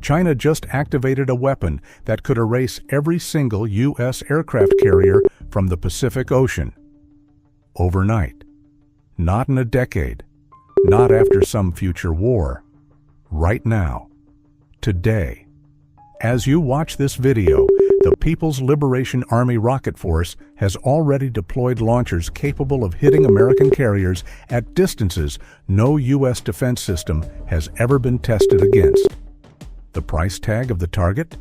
China just activated a weapon that could erase every single U.S. aircraft carrier from the Pacific Ocean. Overnight. Not in a decade. Not after some future war. Right now. Today. As you watch this video, the People's Liberation Army Rocket Force has already deployed launchers capable of hitting American carriers at distances no U.S. defense system has ever been tested against. The price tag of the target?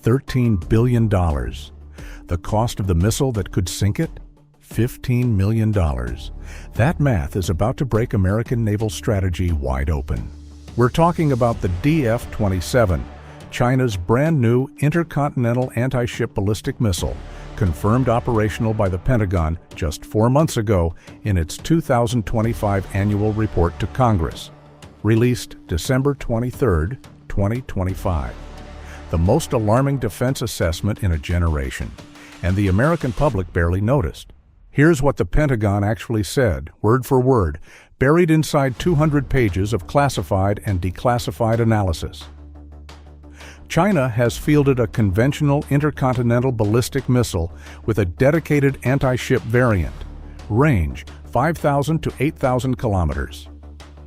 $13 billion. The cost of the missile that could sink it? $15 million. That math is about to break American naval strategy wide open. We're talking about the DF-27, China's brand new intercontinental anti-ship ballistic missile, confirmed operational by the Pentagon just 4 months ago in its 2025 annual report to Congress, released December 23, 2025. The most alarming defense assessment in a generation, and the American public barely noticed. Here's what the Pentagon actually said, word for word, buried inside 200 pages of classified and declassified analysis. China has fielded a conventional intercontinental ballistic missile with a dedicated anti-ship variant, range 5,000 to 8,000 kilometers.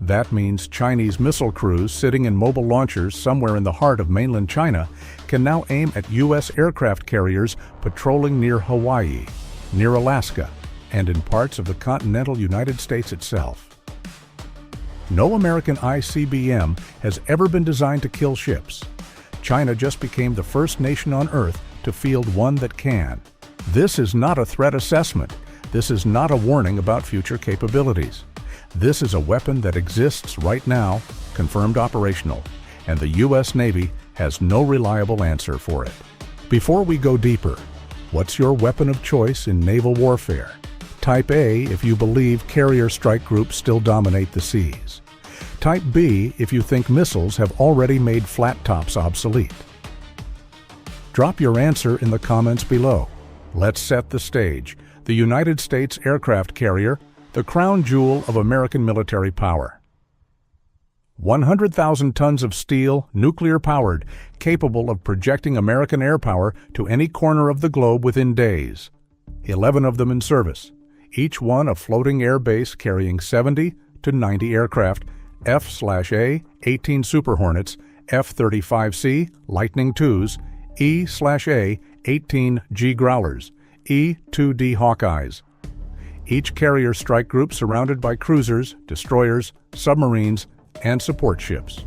That means Chinese missile crews sitting in mobile launchers somewhere in the heart of mainland China can now aim at U.S. aircraft carriers patrolling near Hawaii, near Alaska, and in parts of the continental United States itself. No American ICBM has ever been designed to kill ships. China just became the first nation on Earth to field one that can. This is not a threat assessment. This is not a warning about future capabilities. This is a weapon that exists right now, confirmed operational, and the U.S. Navy has no reliable answer for it. Before we go deeper, what's your weapon of choice in naval warfare? Type A if you believe carrier strike groups still dominate the seas. Type B if you think missiles have already made flat tops obsolete. Drop your answer in the comments below. Let's set the stage. The United States aircraft carrier, the crown jewel of American military power. 100,000 tons of steel, nuclear-powered, capable of projecting American air power to any corner of the globe within days. 11 of them in service, each one a floating air base carrying 70 to 90 aircraft, F/A 18 Super Hornets, F-35C Lightning IIs, E/A 18 G Growlers, E-2D Hawkeyes. Each carrier strike group surrounded by cruisers, destroyers, submarines, and support ships.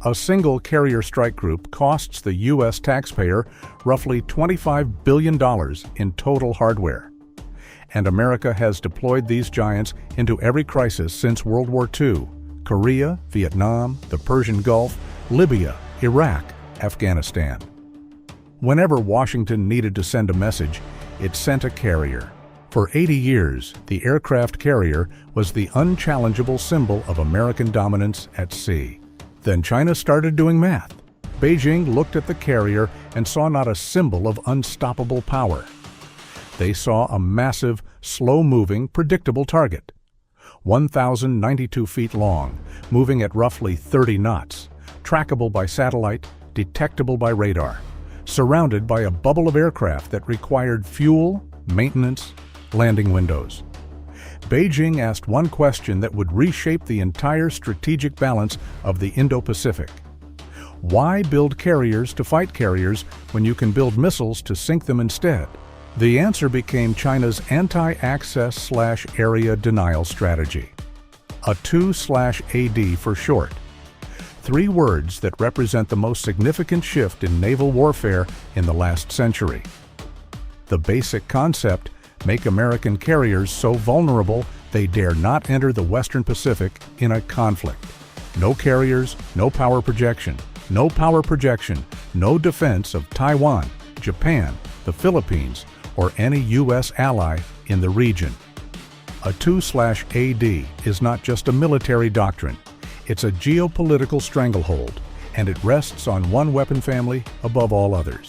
A single carrier strike group costs the U.S. taxpayer roughly $25 billion in total hardware. And America has deployed these giants into every crisis since World War II: Korea, Vietnam, the Persian Gulf, Libya, Iraq, Afghanistan. Whenever Washington needed to send a message, it sent a carrier. For 80 years, the aircraft carrier was the unchallengeable symbol of American dominance at sea. Then China started doing math. Beijing looked at the carrier and saw not a symbol of unstoppable power. They saw a massive, slow-moving, predictable target. 1,092 feet long, moving at roughly 30 knots, trackable by satellite, detectable by radar, surrounded by a bubble of aircraft that required fuel, maintenance, landing windows. Beijing asked one question that would reshape the entire strategic balance of the Indo-Pacific. Why build carriers to fight carriers when you can build missiles to sink them instead? The answer became China's anti-access/area denial strategy. A 2/AD for short. 3 words that represent the most significant shift in naval warfare in the last century. The basic concept: make American carriers so vulnerable they dare not enter the Western Pacific in a conflict. No carriers, no power projection. No power projection, no defense of Taiwan, Japan, the Philippines, or any U.S. ally in the region. A 2/AD is not just a military doctrine. It's a geopolitical stranglehold, and it rests on one weapon family above all others.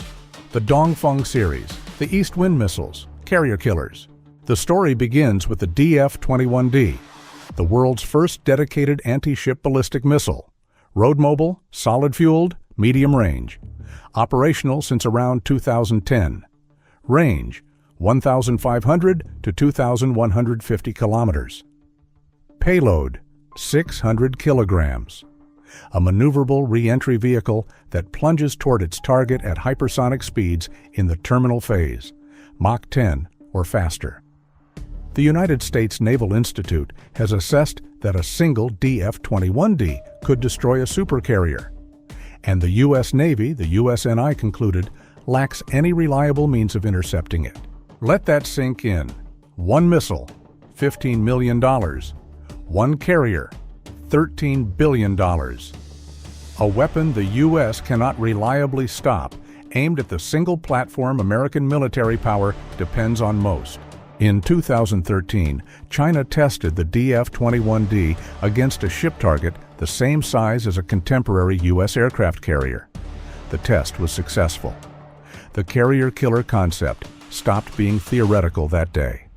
The Dongfeng series, the East Wind missiles, carrier killers. The story begins with the DF-21D, the world's first dedicated anti-ship ballistic missile. Road mobile, solid-fueled, Medium range. Operational since around 2010. Range, 1,500 to 2,150 kilometers. Payload, 600 kilograms. A maneuverable re-entry vehicle that plunges toward its target at hypersonic speeds in the terminal phase, Mach 10 or faster. The United States Naval Institute has assessed that a single DF-21D could destroy a supercarrier, and the U.S. Navy, the USNI concluded, lacks any reliable means of intercepting it. Let that sink in. One missile, $15 million. One carrier, $13 billion. A weapon the U.S. cannot reliably stop, aimed at the single platform American military power depends on most. In 2013, China tested the DF-21D against a ship target the same size as a contemporary U.S. aircraft carrier. The test was successful. The carrier-killer concept stopped being theoretical that day.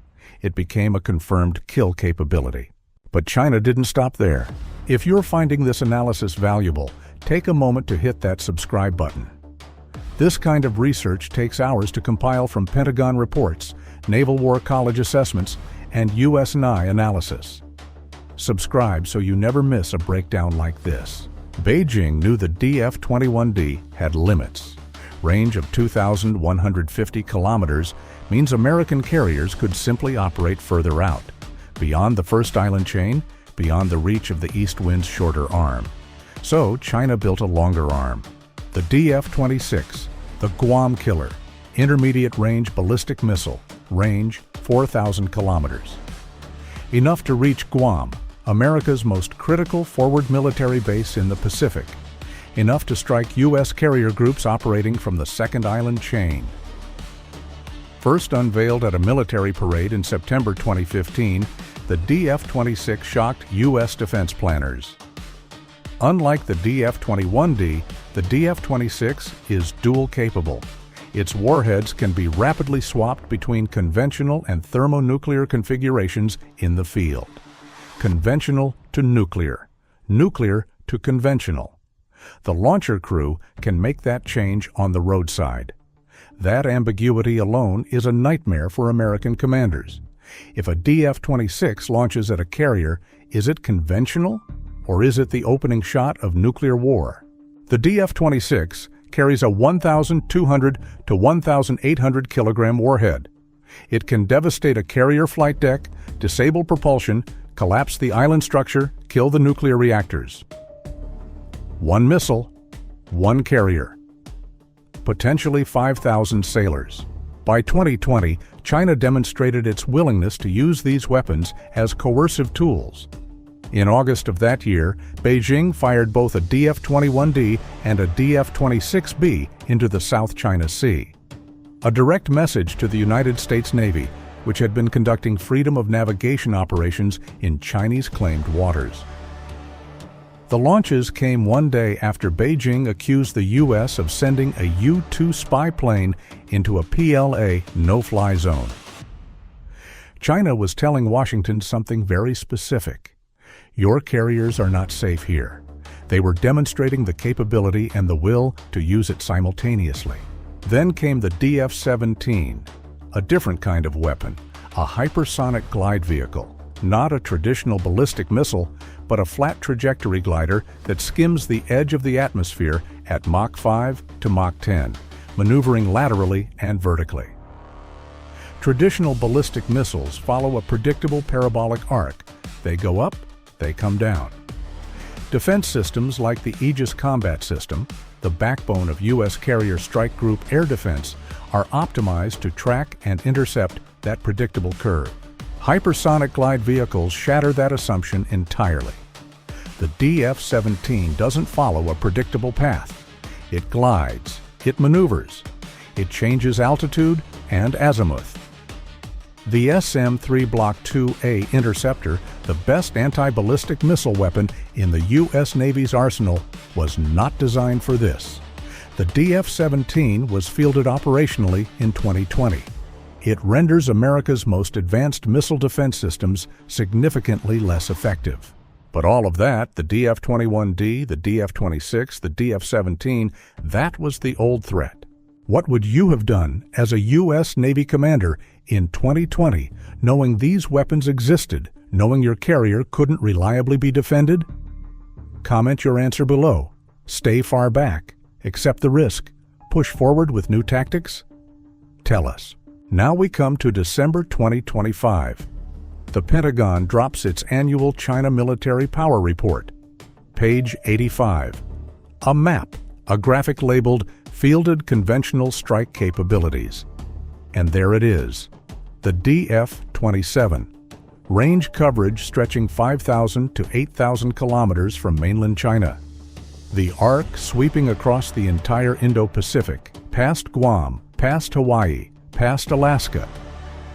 It became a confirmed kill capability. But China didn't stop there. If you're finding this analysis valuable, take a moment to hit that subscribe button. This kind of research takes hours to compile from Pentagon reports, Naval War College assessments, and USNI analysis. Subscribe so you never miss a breakdown like this. Beijing knew the DF-21D had limits. Range of 2,150 kilometers means American carriers could simply operate further out, beyond the first island chain, beyond the reach of the east wind's shorter arm. So China built a longer arm. The DF-26, the Guam killer, intermediate-range ballistic missile, range 4,000 kilometers. Enough to reach Guam, America's most critical forward military base in the Pacific. Enough to strike U.S. carrier groups operating from the second island chain. First unveiled at a military parade in September 2015, the DF-26 shocked U.S. defense planners. Unlike the DF-21D, the DF-26 is dual-capable. Its warheads can be rapidly swapped between conventional and thermonuclear configurations in the field. Conventional to nuclear, nuclear to conventional. The launcher crew can make that change on the roadside. That ambiguity alone is a nightmare for American commanders. If a DF-26 launches at a carrier, is it conventional, or is it the opening shot of nuclear war? The DF-26 carries a 1,200 to 1,800 kilogram warhead. It can devastate a carrier flight deck, disable propulsion, collapse the island structure, kill the nuclear reactors. One missile, one carrier. Potentially 5,000 sailors. By 2020, China demonstrated its willingness to use these weapons as coercive tools. In August of that year, Beijing fired both a DF-21D and a DF-26B into the South China Sea. A direct message to the United States Navy, which had been conducting freedom of navigation operations in Chinese-claimed waters. The launches came one day after Beijing accused the U.S. of sending a U-2 spy plane into a PLA no-fly zone. China was telling Washington something very specific. Your carriers are not safe here. They were demonstrating the capability and the will to use it simultaneously. Then came the DF-17, a different kind of weapon, a hypersonic glide vehicle, not a traditional ballistic missile, but a flat trajectory glider that skims the edge of the atmosphere at Mach 5 to Mach 10, maneuvering laterally and vertically. Traditional ballistic missiles follow a predictable parabolic arc. They go up, they come down. Defense systems like the Aegis Combat System, the backbone of U.S. Carrier Strike Group air defense, are optimized to track and intercept that predictable curve. Hypersonic glide vehicles shatter that assumption entirely. The DF-17 doesn't follow a predictable path. It glides, it maneuvers, it changes altitude and azimuth. The SM-3 Block 2A interceptor, the best anti-ballistic missile weapon in the U.S. Navy's arsenal, was not designed for this. The DF-17 was fielded operationally in 2020. It renders America's most advanced missile defense systems significantly less effective. But all of that, the DF-21D, the DF-26, the DF-17, that was the old threat. What would you have done as a U.S. Navy commander in 2020, knowing these weapons existed, knowing your carrier couldn't reliably be defended? Comment your answer below. Stay far back. Accept the risk. Push forward with new tactics? Tell us. Now we come to December 2025. The Pentagon drops its annual China Military Power Report. Page 85. A map, a graphic labeled Fielded Conventional Strike Capabilities. And there it is, the DF-27. Range coverage stretching 5,000 to 8,000 kilometers from mainland China. The arc sweeping across the entire Indo-Pacific, past Guam, past Hawaii, past Alaska,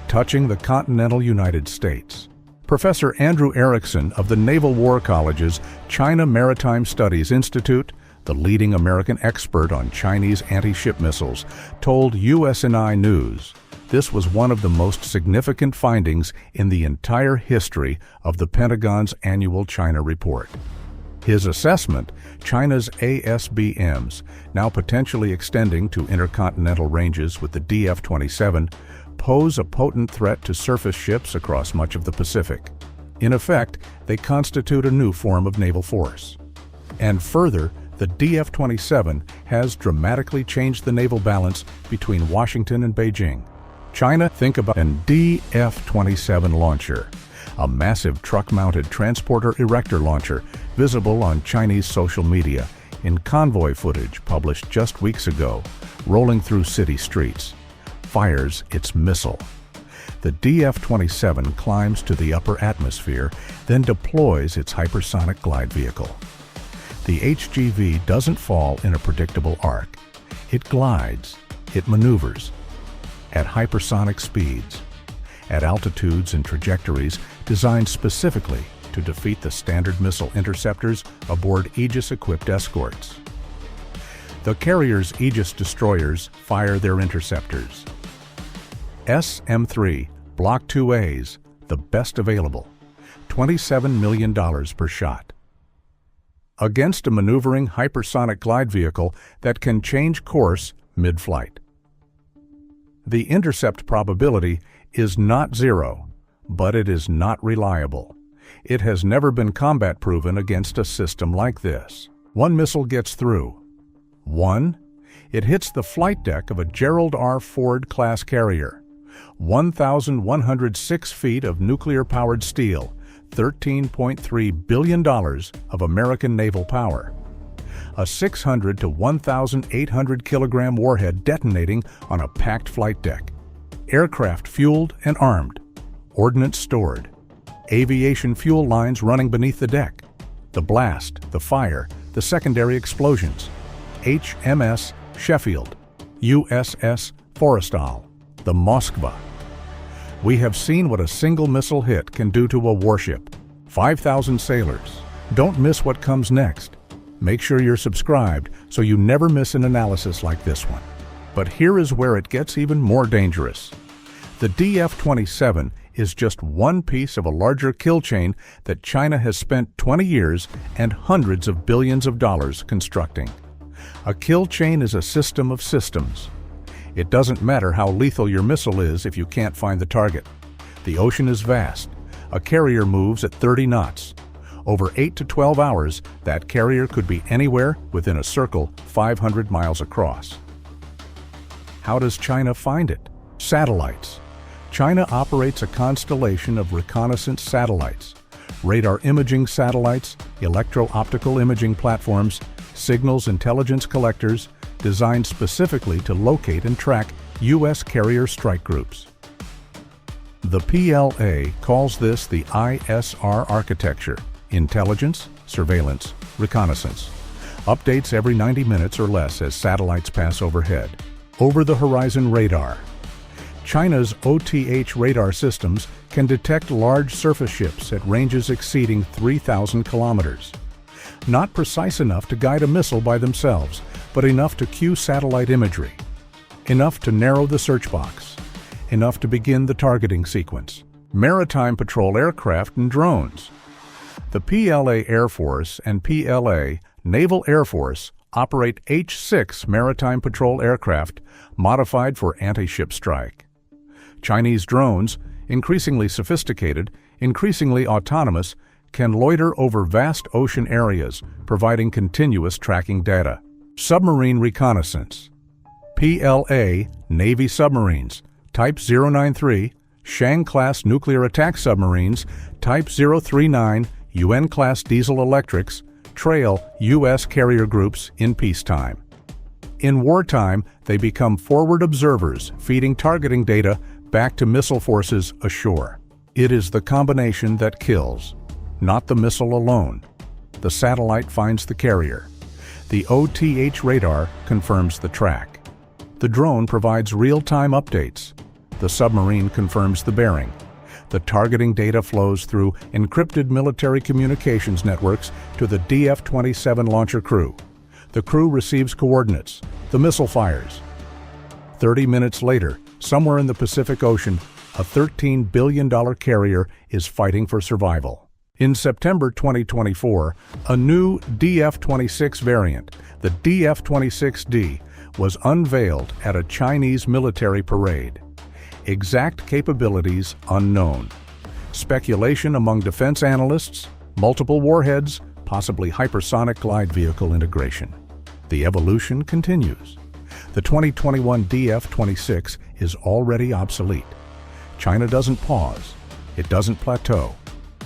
touching the continental United States. Professor Andrew Erickson of the Naval War College's China Maritime Studies Institute, the leading American expert on Chinese anti-ship missiles, told USNI News this was one of the most significant findings in the entire history of the Pentagon's annual China report. His assessment, China's ASBMs, now potentially extending to intercontinental ranges with the DF-27, pose a potent threat to surface ships across much of the Pacific. In effect, they constitute a new form of naval force. And further, the DF-27 has dramatically changed the naval balance between Washington and Beijing. China, think about an DF-27 launcher, a massive truck-mounted transporter erector launcher visible on Chinese social media in convoy footage published just weeks ago, rolling through city streets. Fires its missile. The DF-27 climbs to the upper atmosphere, then deploys its hypersonic glide vehicle. The HGV doesn't fall in a predictable arc. It glides, it maneuvers, at hypersonic speeds, at altitudes and trajectories designed specifically to defeat the standard missile interceptors aboard Aegis-equipped escorts. The carrier's Aegis destroyers fire their interceptors. SM-3 Block 2As, the best available, $27 million per shot. Against a maneuvering hypersonic glide vehicle that can change course mid-flight. The intercept probability is not zero, but it is not reliable. It has never been combat proven against a system like this. One missile gets through. One, it hits the flight deck of a Gerald R. Ford class carrier. 1,106 feet of nuclear-powered steel, $13.3 billion of American naval power. A 600 to 1,800 kilogram warhead detonating on a packed flight deck. Aircraft fueled and armed. Ordnance stored. Aviation fuel lines running beneath the deck. The blast, the fire, the secondary explosions. HMS Sheffield, USS Forrestal, the Moskva. We have seen what a single missile hit can do to a warship. 5,000 sailors. Don't miss what comes next. Make sure you're subscribed so you never miss an analysis like this one. But here is where it gets even more dangerous. The DF-27 is just one piece of a larger kill chain that China has spent 20 years and hundreds of billions of dollars constructing. A kill chain is a system of systems. It doesn't matter how lethal your missile is if you can't find the target. The ocean is vast. A carrier moves at 30 knots. Over 8 to 12 hours, that carrier could be anywhere within a circle 500 miles across. How does China find it? Satellites. China operates a constellation of reconnaissance satellites, radar imaging satellites, electro-optical imaging platforms, signals intelligence collectors, designed specifically to locate and track U.S. carrier strike groups. The PLA calls this the ISR architecture: intelligence, surveillance, reconnaissance. Updates every 90 minutes or less as satellites pass overhead. Over-the-horizon radar. China's OTH radar systems can detect large surface ships at ranges exceeding 3,000 kilometers. Not precise enough to guide a missile by themselves, but enough to cue satellite imagery. Enough to narrow the search box. Enough to begin the targeting sequence. Maritime patrol aircraft and drones. The PLA Air Force and PLA Naval Air Force operate H-6 maritime patrol aircraft modified for anti-ship strike. Chinese drones, increasingly sophisticated, increasingly autonomous, can loiter over vast ocean areas, providing continuous tracking data. Submarine reconnaissance. PLA Navy submarines, Type 093, Shang-class nuclear attack submarines, Type 039, UN-class diesel-electrics, trail U.S. carrier groups in peacetime. In wartime, they become forward observers, feeding targeting data back to missile forces ashore. It is the combination that kills, not the missile alone. The satellite finds the carrier. The OTH radar confirms the track. The drone provides real-time updates. The submarine confirms the bearing. The targeting data flows through encrypted military communications networks to the DF-27 launcher crew. The crew receives coordinates. The missile fires. 30 minutes later, somewhere in the Pacific Ocean, a $13 billion carrier is fighting for survival. In September 2024, a new DF-26 variant, the DF-26D, was unveiled at a Chinese military parade. Exact capabilities unknown. Speculation among defense analysts, multiple warheads, possibly hypersonic glide vehicle integration. The evolution continues. The 2021 DF-26 is already obsolete. China doesn't pause. It doesn't plateau.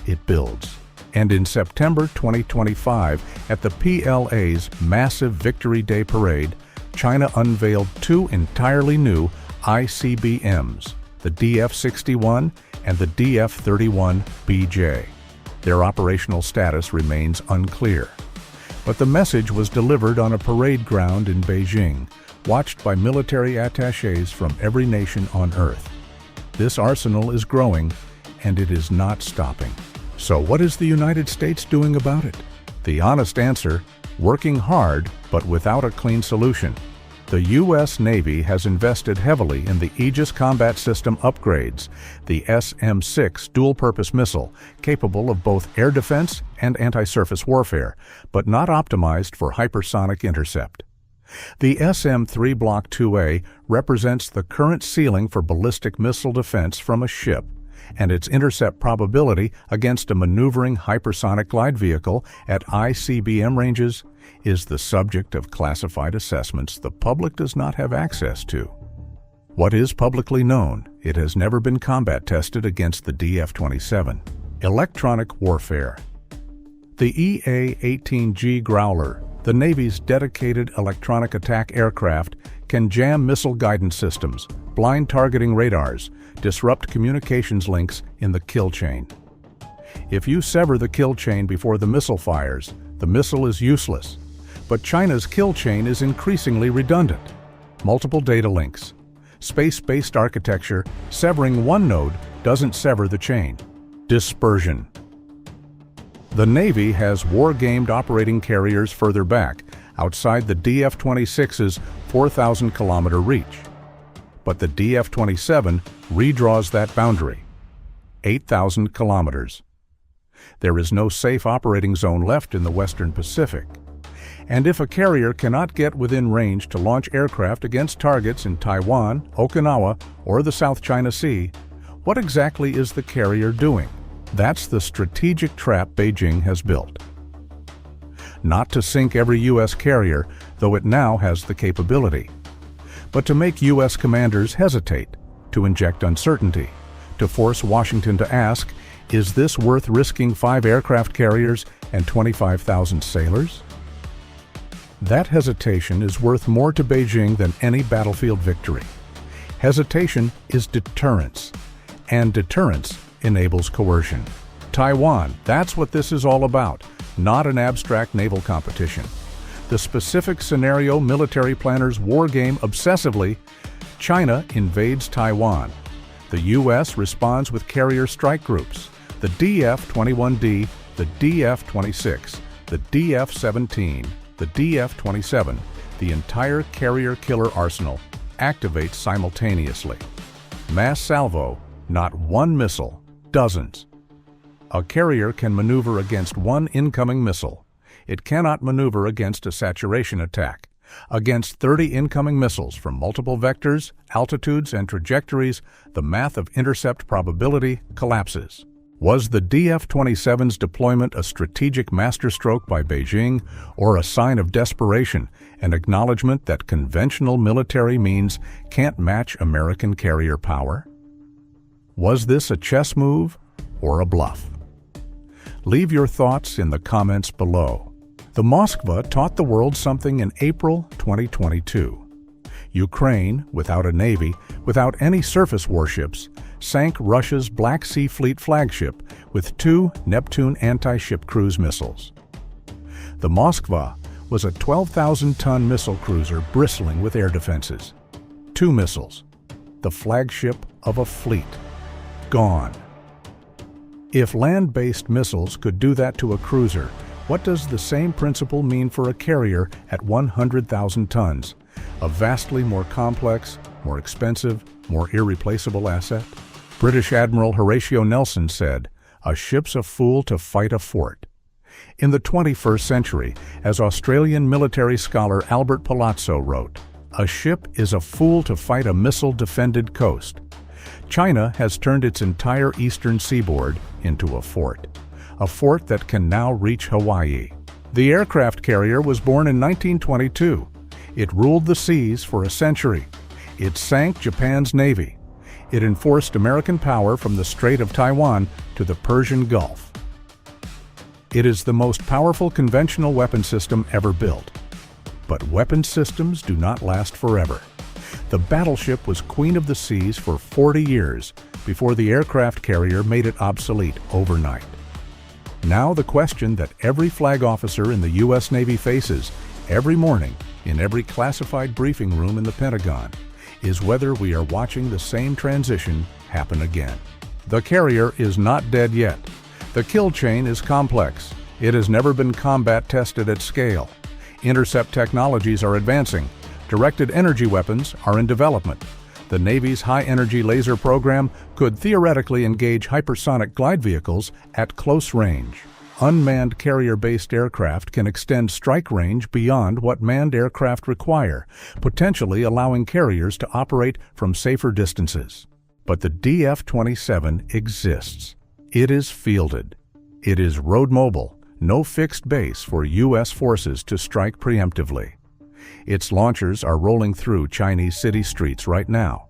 It builds. And in September 2025, at the PLA's massive Victory Day parade, China unveiled two entirely new ICBMs, the DF-61 and the DF-31BJ. Their operational status remains unclear. But the message was delivered on a parade ground in Beijing, watched by military attachés from every nation on Earth. This arsenal is growing, and it is not stopping. So what is the United States doing about it? The honest answer, working hard but without a clean solution. The U.S. Navy has invested heavily in the Aegis Combat System upgrades, the SM-6 dual-purpose missile, capable of both air defense and anti-surface warfare, but not optimized for hypersonic intercept. The SM-3 Block 2A represents the current ceiling for ballistic missile defense from a ship, and its intercept probability against a maneuvering hypersonic glide vehicle at ICBM ranges is the subject of classified assessments the public does not have access to. What is publicly known? It has never been combat tested against the DF-27. Electronic warfare. The EA-18G Growler, the Navy's dedicated electronic attack aircraft, can jam missile guidance systems, blind targeting radars, disrupt communications links in the kill chain. If you sever the kill chain before the missile fires, the missile is useless. But China's kill chain is increasingly redundant. Multiple data links. Space-based architecture, severing one node doesn't sever the chain. Dispersion. The Navy has war-gamed operating carriers further back, outside the DF-26's 4,000-kilometer reach. But the DF-27 redraws that boundary. 8,000 kilometers. There is no safe operating zone left in the Western Pacific. And if a carrier cannot get within range to launch aircraft against targets in Taiwan, Okinawa, or the South China Sea, what exactly is the carrier doing? That's the strategic trap Beijing has built. Not to sink every U.S. carrier, though it now has the capability, but to make U.S. commanders hesitate, to inject uncertainty, to force Washington to ask, is this worth risking 5 aircraft carriers and 25,000 sailors? That hesitation is worth more to Beijing than any battlefield victory. Hesitation is deterrence, and deterrence enables coercion. Taiwan, that's what this is all about, not an abstract naval competition. The specific scenario military planners wargame obsessively. China invades Taiwan. The U.S. responds with carrier strike groups. The DF-21D, the DF-26, the DF-17, the DF-27, the entire carrier killer arsenal activates simultaneously. Mass salvo, not one missile, dozens. A carrier can maneuver against one incoming missile. It cannot maneuver against a saturation attack. Against 30 incoming missiles from multiple vectors, altitudes, and trajectories, the math of intercept probability collapses. Was the DF-27's deployment a strategic masterstroke by Beijing, or a sign of desperation, an acknowledgement that conventional military means can't match American carrier power? Was this a chess move or a bluff? Leave your thoughts in the comments below. The Moskva taught the world something in April 2022. Ukraine, without a navy, without any surface warships, sank Russia's Black Sea Fleet flagship with 2 Neptune anti-ship cruise missiles. The Moskva was a 12,000-ton missile cruiser bristling with air defenses. 2 missiles, the flagship of a fleet, gone. If land-based missiles could do that to a cruiser, what does the same principle mean for a carrier at 100,000 tons, a vastly more complex, more expensive, more irreplaceable asset? British Admiral Horatio Nelson said, "A ship's a fool to fight a fort." In the 21st century, as Australian military scholar Albert Palazzo wrote, "A ship is a fool to fight a missile-defended coast." China has turned its entire eastern seaboard into a fort that can now reach Hawaii. The aircraft carrier was born in 1922. It ruled the seas for a century. It sank Japan's navy. It enforced American power from the Strait of Taiwan to the Persian Gulf. It is the most powerful conventional weapon system ever built. But weapon systems do not last forever. The battleship was queen of the seas for 40 years before the aircraft carrier made it obsolete overnight. Now the question that every flag officer in the U.S. Navy faces every morning in every classified briefing room in the Pentagon is whether we are watching the same transition happen again. The carrier is not dead yet. The kill chain is complex. It has never been combat tested at scale. Intercept technologies are advancing. Directed energy weapons are in development. The Navy's high-energy laser program could theoretically engage hypersonic glide vehicles at close range. Unmanned carrier-based aircraft can extend strike range beyond what manned aircraft require, potentially allowing carriers to operate from safer distances. But the DF-27 exists. It is fielded. It is road mobile, no fixed base for U.S. forces to strike preemptively. Its launchers are rolling through Chinese city streets right now,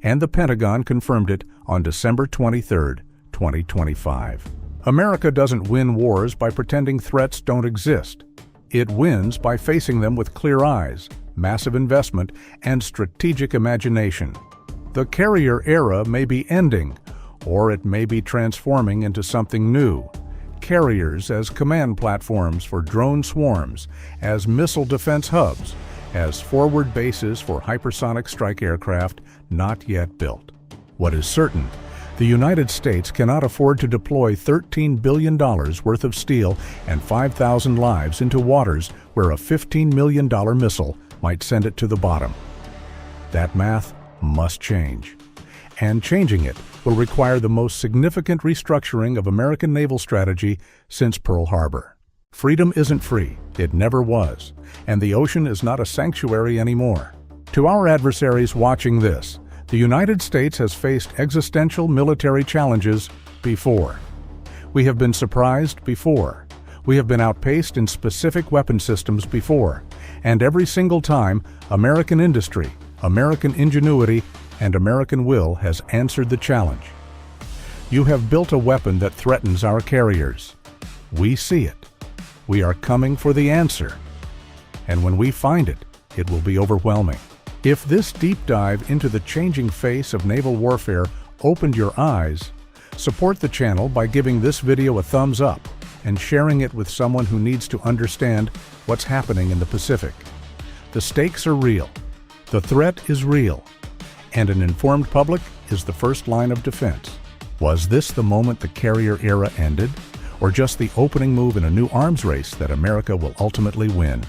and the Pentagon confirmed it on December 23, 2025. America doesn't win wars by pretending threats don't exist. It wins by facing them with clear eyes, massive investment, and strategic imagination. The carrier era may be ending, or it may be transforming into something new. Carriers as command platforms for drone swarms, as missile defense hubs, as forward bases for hypersonic strike aircraft not yet built. What is certain, the United States cannot afford to deploy $13 billion worth of steel and 5,000 lives into waters where a $15 million missile might send it to the bottom. That math must change. And changing it will require the most significant restructuring of American naval strategy since Pearl Harbor. Freedom isn't free, it never was, and the ocean is not a sanctuary anymore. To our adversaries watching this, the United States has faced existential military challenges before. We have been surprised before. We have been outpaced in specific weapon systems before, and every single time, American industry, American ingenuity, and American will has answered the challenge. You have built a weapon that threatens our carriers. We see it. We are coming for the answer. And when we find it, it will be overwhelming. If this deep dive into the changing face of naval warfare opened your eyes, support the channel by giving this video a thumbs up and sharing it with someone who needs to understand what's happening in the Pacific. The stakes are real. The threat is real. And an informed public is the first line of defense. Was this the moment the carrier era ended, or just the opening move in a new arms race that America will ultimately win?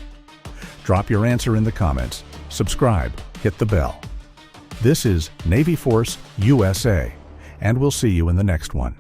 Drop your answer in the comments, subscribe, hit the bell. This is Navy Force USA, and we'll see you in the next one.